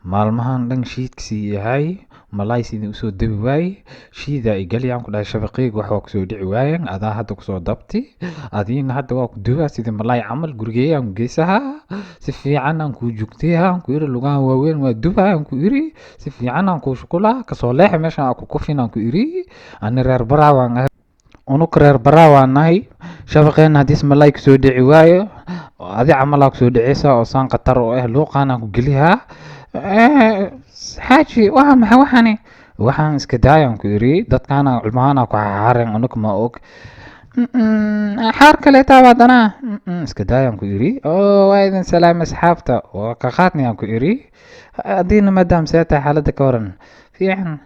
maalmahan dhan shiidkasii yahay malay sidii usoo dabi waaye shiida igaliyaan ku dhahay shabaqeyga wax waa kusoo dhici waayeen adaa hadda kusoo dabti adiina hadda waa ku dubaa sidii malay camal gurigeeyaan geesaha si fiican aan kuu jugtay aan ku iri lugahan waaweyn waa dubaa aan ku iri si fiican aan kuu shukulaa kasoo leexa meeshan aan ku kufin aan ku iri ani reer baraawaan ahay unug reer baraawaan nahay shabaqeena haddiis malay kusoo dhici waayo adi camalaa kusoo dhiceysa oo saan khatar oo ah luuqaan aan ku gelihaa xaaji waa maxay waxaan iska daayaan ku iri dadkaana culmahaana ku xaareen unug ma og xaar kaleetaa baadana iska daayaan ku iri waa idin salaam asxaabta waa ka qaadnayaan ku iri haddiina maadaam see tahay xaaladda ka waran fiican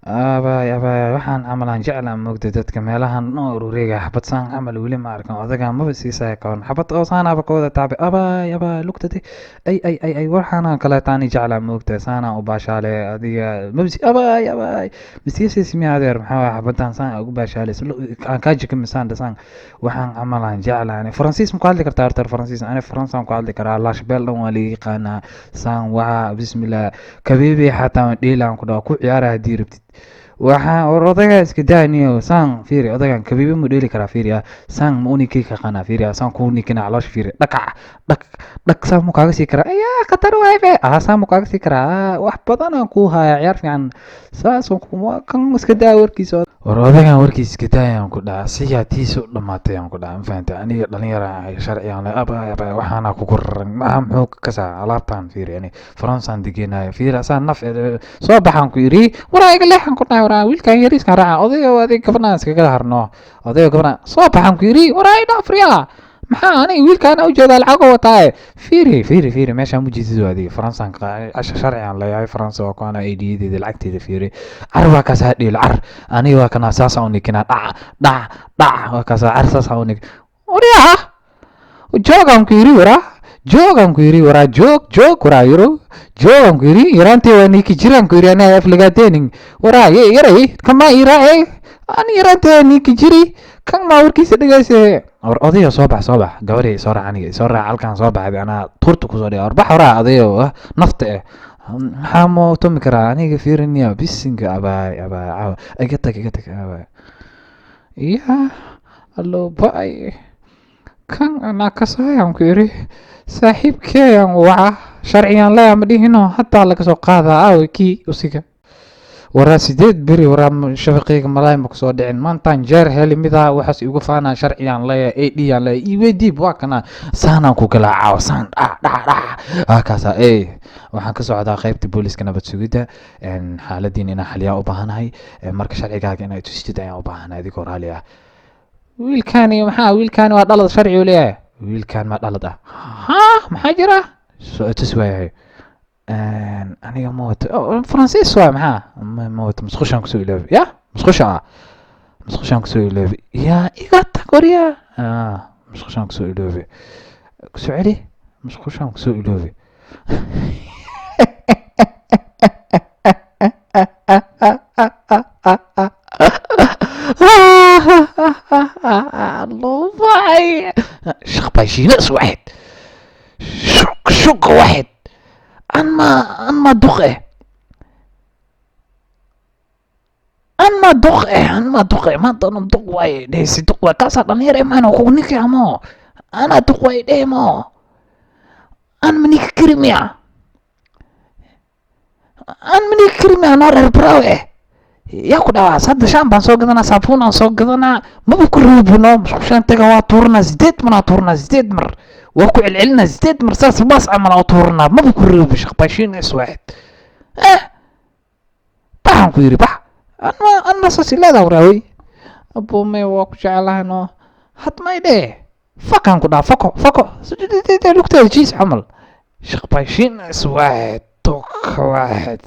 abay waxaan camalaan jeclaan moogta dadka meelahan noo urureega xabad saan camal weli ma arkan odagaa maba siisaya ka waran xabad oo saanaaba ka wada taabay abay lugtade ay waxaana kaleetaani jeclaan moogta saanaan u baashaale adiga mabsi abay masiyaseesi miya adeer maxaa waay xabadan saan ugu baashaalaysa aan kaa jika misaan dhasaan waxaan camalaan jeclaan faransiis ma ku hadli kartaa horta faransiis ani faransaan ku hadli karaa laashbeel dhan waa liga yaqaanaa saan waxa bismillah kabeebe xataa dheelaan ku dhawa ku ciyaara haddii rabtid waxaan odagaa iska daaniyo saan fiiri odagan kabiibe mu dheeli karaa fiiriya saan ma unikii ka qanaa fiiriya saan kuu nikina caloosha fiiri dhakac dhak saan mu kaaga sii karaa ayaa khatar waaye saan mu kaaga sii karaa wax badan aan kuu haya ciyaar fiican saas kan iska daa warkiisa war odagan warkiisa iska daayaan ku dhaca siyaa tiisa u dhamaatay aan ku dhaca mafahanta aniga dhalinyara sharciyan le abay waxaana kugu raran maxaa muxuu ka kasaa alaabtaan fiiri ani faransaan degeenayo fiiri saan naf soo baxaan ku iri waraa iga leexan ku dhahay waraa wiilkan yariiskan raaca odayo adig gabadhaan iskaga harno odayo gabadhaan soo baxaan ku iri waraa idha afriya maxaa aniga wiilkaan u jeedaa lacagoo wataaye fiiri meeshaan mujiisidu adiga faransaanka sharciyan leeyahay faransa waa kuana aidiyadeeda lacagteeda fiiri car waa kaasaa dhiil car aniga waa kana saasaan u nikinaa dhac waa kaasaa car saasaan u nik wariyaa joogaan ku iri waraa joogaan ku iri waraa joog waraa yiro joogaan ku iri yaraantee waa niki jiraan ku iri anaa afligaadening waraa yaray kama iraa ani yaraantee niki jiri kan maa warkiisa dhegeyse war odayo soo bax gabadhay soo raac aniga soo raac halkaan soo baxday anaa tuurta kusoo dhiga war bax horaa odayo nafta maxaa moo tumi karaa aniga fiiriniya bisinka abay iga tag abay ya allo bay kan anaa kasayaan ku iri saaxiibkeeyaan waca sharciyan laya ma dhihino hataa laga soo qaadaa aawe kii usiga waraa 8 beri waraa shabaqeyga malay ma kusoo dhicin maantaan jeer heli midaa waxaas igu faanaa sharciyan laya adyan laya iwediib waa kana saanaan ku galaacaw saan dhac kaasa waxaan ka socdaa qaybta booliska nabad sugidda xaaladiin inaan xaliyaa u baahanahay marka sharcigaaga inay tusitid ayaan u baahanahay adigoo raali ah wiilkaani waa dhalad sharci u leeyahay wiilkaan ma dhalad maxaa jira tus waayahay aniga ma wato faransiis waay maxaa ma wato musqushaan kusoo iloobi ya musqushaan kusoo iloobi ya iga tag warya musqushaan kusoo iloobi kusoo celi musqushaan kusoo iloobi lobay shaqbayshiinas waxayd shuka waxayd أنما دقه ما ضن دق واي ديسي دق واي كاسا دنير ما أنا كونيك يا مو أنا دق واي ديمو أنا منيك كريميا أنا ربراوي يا كدا صد شامبان سو غدنا صابون سو غدنا ما بكروبنا مشان تغا تورنا زيت منا تورنا زيت مر وكو علعلنا زيت مرساس باص عمل تورنا ما بكروب شقباشين اسواحد بحان كيري بح انا ساسي لا دوراوي ابو مي واكو جعلانو حط ما يدي فكان كدا فكو لوكتا جيس عمل شقباشين اسواحد توك واحد